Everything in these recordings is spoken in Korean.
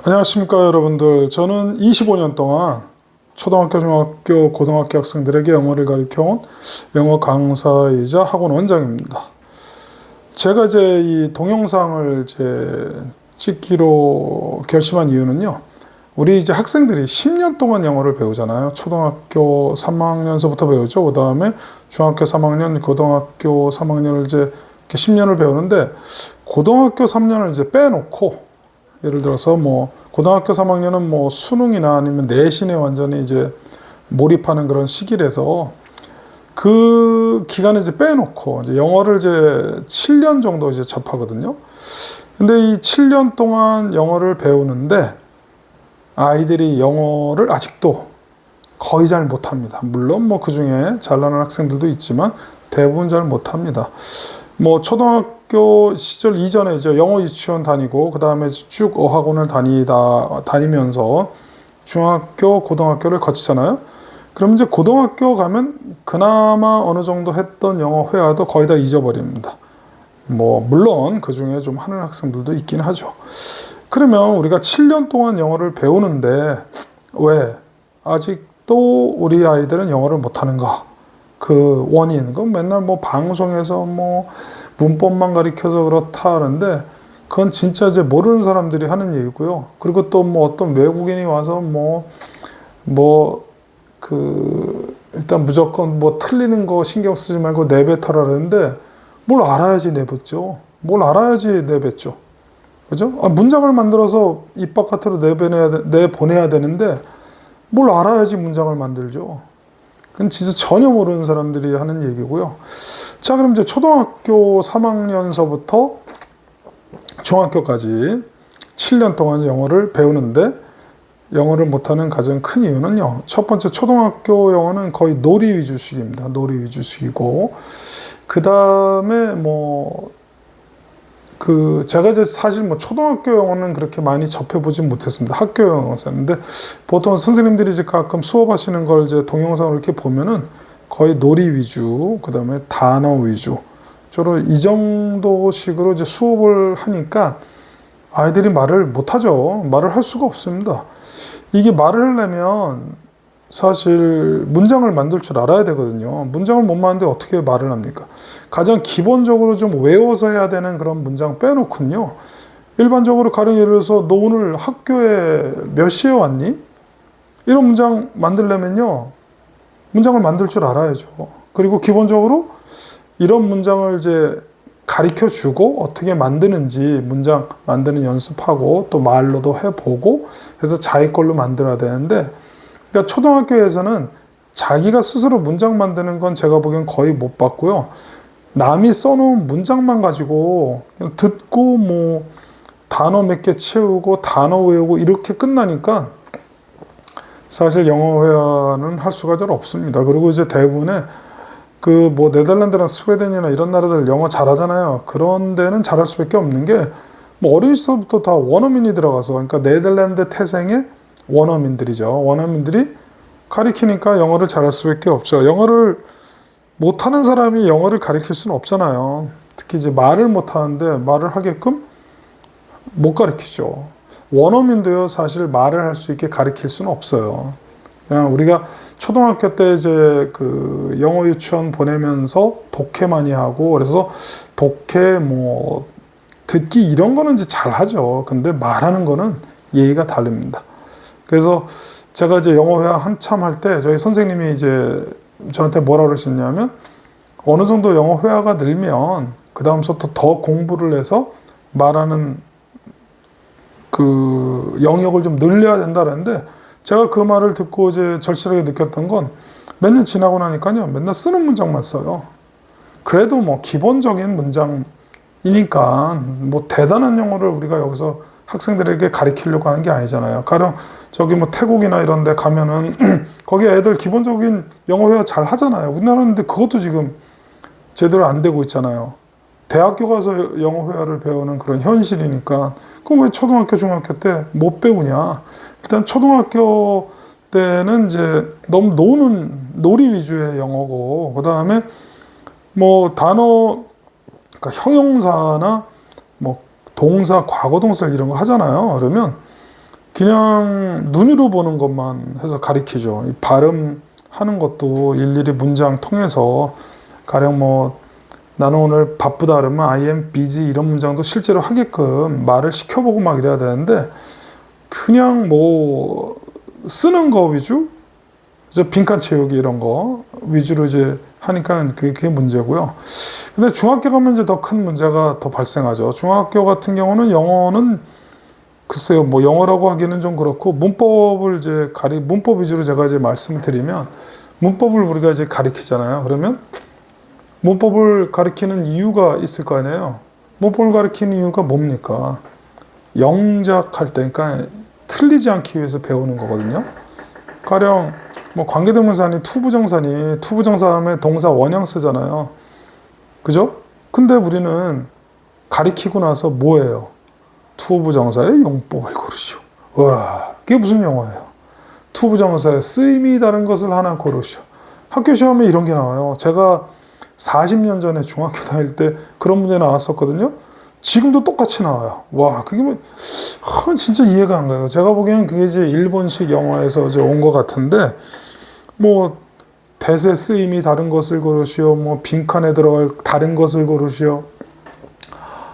안녕하십니까 여러분들. 저는 25년 동안 초등학교, 중학교, 고등학교 학생들에게 영어를 가르쳐온 영어 강사이자 학원 원장입니다. 제가 이제 이 동영상을 찍기로 결심한 이유는요. 우리 이제 학생들이 10년 동안 영어를 배우잖아요. 초등학교 3학년서부터 배우죠. 그 다음에 중학교 3학년, 고등학교 3학년을 이제 10년을 배우는데, 고등학교 3년을 이제 빼놓고, 예를 들어서 고등학교 3학년은 수능이나 아니면 내신에 완전히 이제 몰입하는 그런 시기라서 그 기간을 이제 빼놓고 이제 영어를 이제 7년 정도 이제 접하거든요. 근데 이 7년 동안 영어를 배우는데 아이들이 영어를 아직도 거의 잘 못합니다. 물론 그 중에 잘나는 학생들도 있지만 대부분 잘 못합니다. 초등학교 시절 이전에 이제 영어 유치원 다니고, 그 다음에 쭉 어학원을 다니면서 중학교, 고등학교를 거치잖아요. 그럼 이제 고등학교 가면 그나마 어느 정도 했던 영어 회화도 거의 다 잊어버립니다. 물론 그 중에 좀 하는 학생들도 있긴 하죠. 그러면 우리가 7년 동안 영어를 배우는데 왜 아직도 우리 아이들은 영어를 못하는가? 그 원인, 그건 맨날 방송에서 문법만 가르쳐서 그렇다 하는데, 그건 진짜 이제 모르는 사람들이 하는 얘기고요. 그리고 또 어떤 외국인이 와서 일단 무조건 틀리는 거 신경 쓰지 말고 내뱉어라 그러는데, 뭘 알아야지 내뱉죠. 뭘 알아야지 내뱉죠. 그죠? 문장을 만들어서 입 바깥으로 내보내야 되는데, 뭘 알아야지 문장을 만들죠. 그건 진짜 전혀 모르는 사람들이 하는 얘기고요. 자, 그럼 이제 초등학교 3학년서부터 중학교까지 7년 동안 영어를 배우는데, 영어를 못하는 가장 큰 이유는요. 첫 번째, 초등학교 영어는 거의 놀이 위주식입니다. 놀이 위주식이고, 그 다음에 제가 이제 사실 초등학교 영어는 그렇게 많이 접해보진 못했습니다. 학교 영어였는데, 보통 선생님들이 이제 가끔 수업하시는 걸 이제 동영상으로 이렇게 보면은 거의 놀이 위주, 그 다음에 단어 위주, 주로 이 정도식으로 이제 수업을 하니까 아이들이 말을 못하죠. 말을 할 수가 없습니다. 이게 말을 하려면 사실 문장을 만들 줄 알아야 되거든요. 문장을 못 만드는데 어떻게 말을 합니까? 가장 기본적으로 좀 외워서 해야 되는 그런 문장 빼놓군요. 일반적으로 가령 예를 들어서 너 오늘 학교에 몇 시에 왔니? 이런 문장 만들려면요. 문장을 만들 줄 알아야죠. 그리고 기본적으로 이런 문장을 이제 가르쳐 주고 어떻게 만드는지 문장 만드는 연습하고 또 말로도 해보고 해서 자기 걸로 만들어야 되는데, 그러니까 초등학교에서는 자기가 스스로 문장 만드는 건 제가 보기엔 거의 못 봤고요. 남이 써놓은 문장만 가지고 그냥 듣고 단어 몇 개 채우고 단어 외우고 이렇게 끝나니까 사실 영어 회화는 할 수가 잘 없습니다. 그리고 이제 대부분의 네덜란드나 스웨덴이나 이런 나라들 영어 잘하잖아요. 그런 데는 잘할 수밖에 없는 게 어릴 적부터 다 원어민이 들어가서, 그러니까 네덜란드 태생의 원어민들이죠. 원어민들이 가리키니까 영어를 잘할 수밖에 없죠. 영어를 못하는 사람이 영어를 가르칠 수는 없잖아요. 특히 이제 말을 못하는데 말을 하게끔 못 가르치죠. 원어민도요, 사실 말을 할 수 있게 가르칠 수는 없어요. 그냥 우리가 초등학교 때 이제 영어 유치원 보내면서 독해 많이 하고, 그래서 독해 듣기 이런 거는 이제 잘 하죠. 근데 말하는 거는 예의가 다릅니다. 그래서 제가 이제 영어 회화 한참 할 때 저희 선생님이 이제 저한테 뭐라 그러셨냐면, 어느 정도 영어 회화가 늘면 그 다음부터 더 공부를 해서 말하는 영역을 좀 늘려야 된다는데, 제가 그 말을 듣고 이제 절실하게 느꼈던 건, 몇 년 지나고 나니까요, 맨날 쓰는 문장만 써요. 그래도 기본적인 문장이니까 대단한 영어를 우리가 여기서 학생들에게 가르치려고 하는 게 아니잖아요. 가령 저기 태국이나 이런 데 가면은 거기 애들 기본적인 영어 회화 잘 하잖아요. 우리나라는 근데 그것도 지금 제대로 안 되고 있잖아요. 대학교 가서 영어 회화를 배우는 그런 현실이니까, 그럼 왜 초등학교, 중학교 때 못 배우냐? 일단 초등학교 때는 이제 너무 놀이 위주의 영어고, 그 다음에 단어, 그러니까 형용사나 동사, 과거동사 이런 거 하잖아요. 그러면 그냥 눈으로 보는 것만 해서 가리키죠. 이 발음하는 것도 일일이 문장 통해서 가령 뭐 나는 오늘 바쁘다 그러면 I am busy 이런 문장도 실제로 하게끔 말을 시켜보고 막 이래야 되는데 그냥 뭐 쓰는 거 위주, 빈칸 채우기 이런 거 위주로 이제 하니까 그게 문제고요. 근데 중학교 가면 이제 더 큰 문제가 더 발생하죠. 중학교 같은 경우는 영어는 글쎄요, 뭐 영어라고 하기는 좀 그렇고 문법을 이제 문법 위주로 제가 이제 말씀을 드리면 문법을 우리가 이제 가리키잖아요. 그러면 문법을 가리키는 이유가 있을 거 아니에요. 문법을 가리키는 이유가 뭡니까? 영작할 때, 그러니까 틀리지 않기 위해서 배우는 거거든요. 가령 뭐 관계대명사니 투부정사 하면 동사 원형 쓰잖아요. 그죠? 근데 우리는 가리키고 나서 뭐예요? 투부정사의 용법을 고르시오. 와, 그게 무슨 영어예요? 투부정사의 쓰임이 다른 것을 하나 고르시오. 학교 시험에 이런 게 나와요. 제가 40년 전에 중학교 다닐 때 그런 문제 나왔었거든요. 지금도 똑같이 나와요. 와, 그게 뭐, 진짜 이해가 안 가요. 제가 보기엔 그게 이제 일본식 영화에서 온 것 같은데, 뭐, 대세 쓰임이 다른 것을 고르시오. 뭐, 빈칸에 들어갈 다른 것을 고르시오.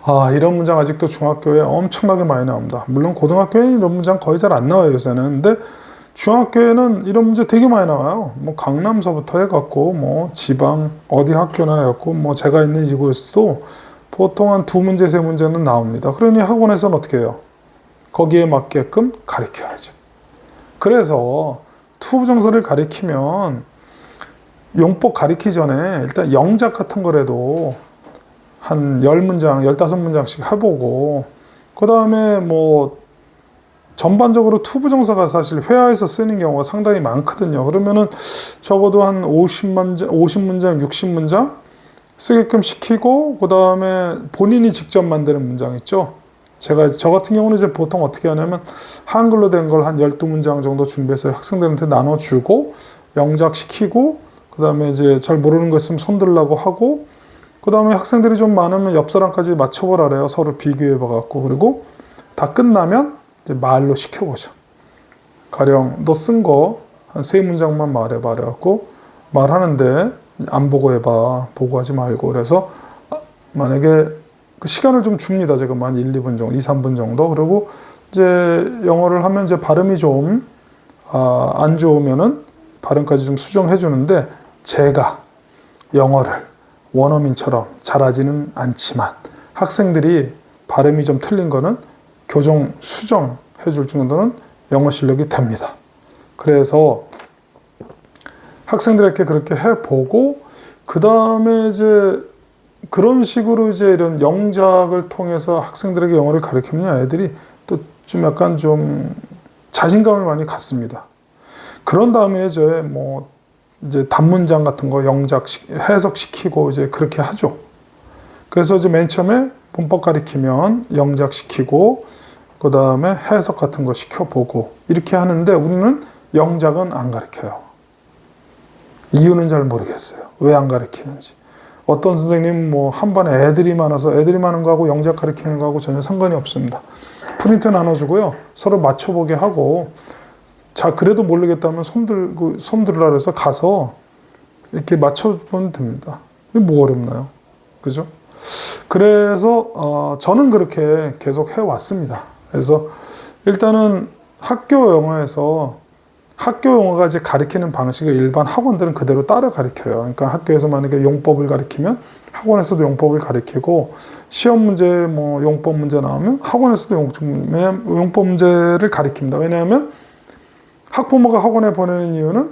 아, 이런 문장 아직도 중학교에 엄청나게 많이 나옵니다. 물론 고등학교에는 이런 문장 거의 잘 안 나와요, 요새는. 근데 중학교에는 이런 문제 되게 많이 나와요. 뭐 강남서부터 해갖고 뭐 지방 어디 학교나 해갖고 뭐 제가 있는 이곳에서도 보통 한 2문제, 3문제는 나옵니다. 그러니 학원에서는 어떻게 해요? 거기에 맞게끔 가르쳐야죠. 그래서 투부정사를 가리키면 용법 가리키기 전에 일단 영작 같은 거라도 한 10문장, 15문장씩 해보고 그 다음에 뭐 전반적으로 투부정사가 사실 회화에서 쓰는 경우가 상당히 많거든요. 그러면은 적어도 한 50문장, 60문장 쓰게끔 시키고 그 다음에 본인이 직접 만드는 문장 있죠. 저 같은 경우는 이제 보통 어떻게 하냐면 한글로 된 걸 한 12문장 정도 준비해서 학생들한테 나눠주고 영작시키고 그 다음에 이제 잘 모르는 거 있으면 손들라고 하고 그 다음에 학생들이 좀 많으면 옆 사람까지 맞춰보라 그래요. 서로 비교해봐갖고. 그리고 다 끝나면 이제 말로 시켜보죠. 가령 너 쓴 거 한 3문장만 말해봐 그래갖고 말하는데 안 보고 해봐. 보고 하지 말고. 그래서 만약에 그 시간을 좀 줍니다. 제가 한 1, 2분 정도, 2, 3분 정도. 그리고 이제 영어를 하면 이제 발음이 좀 안 좋으면은 발음까지 좀 수정해 주는데 제가 영어를 원어민처럼 잘하지는 않지만 학생들이 발음이 좀 틀린 거는 교정, 수정해 줄 정도는 영어 실력이 됩니다. 그래서 학생들에게 그렇게 해보고 그 다음에 이제 그런 식으로 이제 이런 영작을 통해서 학생들에게 영어를 가르치면 애들이 또 좀 약간 좀 자신감을 많이 갖습니다. 그런 다음에 이제 단문장 같은 거 해석시키고 이제 그렇게 하죠. 그래서 이제 맨 처음에 문법 가리키면 영작시키고 그 다음에 해석 같은 거 시켜보고 이렇게 하는데 우리는 영작은 안 가르쳐요. 이유는 잘 모르겠어요. 왜 안 가르치는지. 어떤 선생님 한 번에 애들이 많아서 애들이 많은 거하고 영작 가르치는 거하고 전혀 상관이 없습니다. 프린트 나눠주고요. 서로 맞춰보게 하고 자 그래도 모르겠다면 손 들으라 그래서 가서 이렇게 맞춰보면 됩니다. 이게 뭐 어렵나요? 그죠? 그래서 저는 그렇게 계속 해왔습니다. 그래서 일단은 학교 영어가 이제 가르치는 방식을 일반 학원들은 그대로 따라 가르쳐요. 그러니까 학교에서 만약에 용법을 가르치면 학원에서도 용법을 가르치고 시험 문제 용법 문제 나오면 학원에서도 용법 문제를 가르칩니다. 왜냐하면 학부모가 학원에 보내는 이유는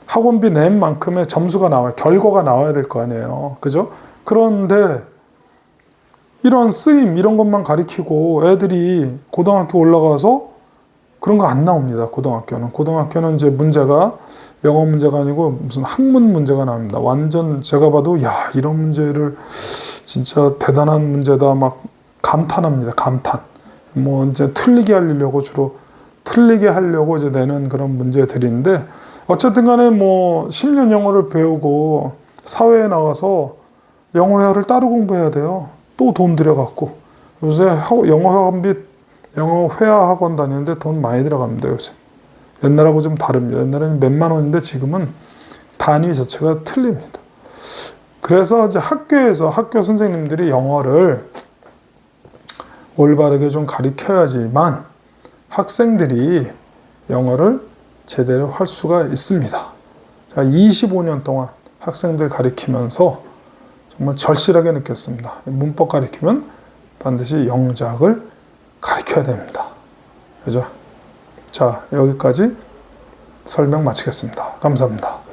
학원비 낸 만큼의 점수가 나와요. 결과가 나와야 될 거 아니에요. 그죠? 그런데 이런 쓰임 이런 것만 가르치고 애들이 고등학교 올라가서 그런 거 안 나옵니다. 고등학교는 이제 문제가 영어 문제가 아니고 무슨 학문 문제가 나옵니다. 완전 제가 봐도 이런 문제를 진짜 대단한 문제다 막 감탄합니다. 감탄. 이제 틀리게 하려고 이제 내는 그런 문제들인데 어쨌든 간에 10년 영어를 배우고 사회에 나가서 영어 회화를 따로 공부해야 돼요. 또 돈 들여갖고 요새 영어 영어 회화 학원 다니는데 돈 많이 들어갑니다, 요새. 옛날하고 좀 다릅니다. 옛날에는 몇만 원인데 지금은 단위 자체가 틀립니다. 그래서 이제 학교에서 학교 선생님들이 영어를 올바르게 좀 가르쳐야지만 학생들이 영어를 제대로 할 수가 있습니다. 25년 동안 학생들 가르치면서 정말 절실하게 느꼈습니다. 문법 가르치면 반드시 영작을 가르쳐야 됩니다. 그죠? 자, 여기까지 설명 마치겠습니다. 감사합니다.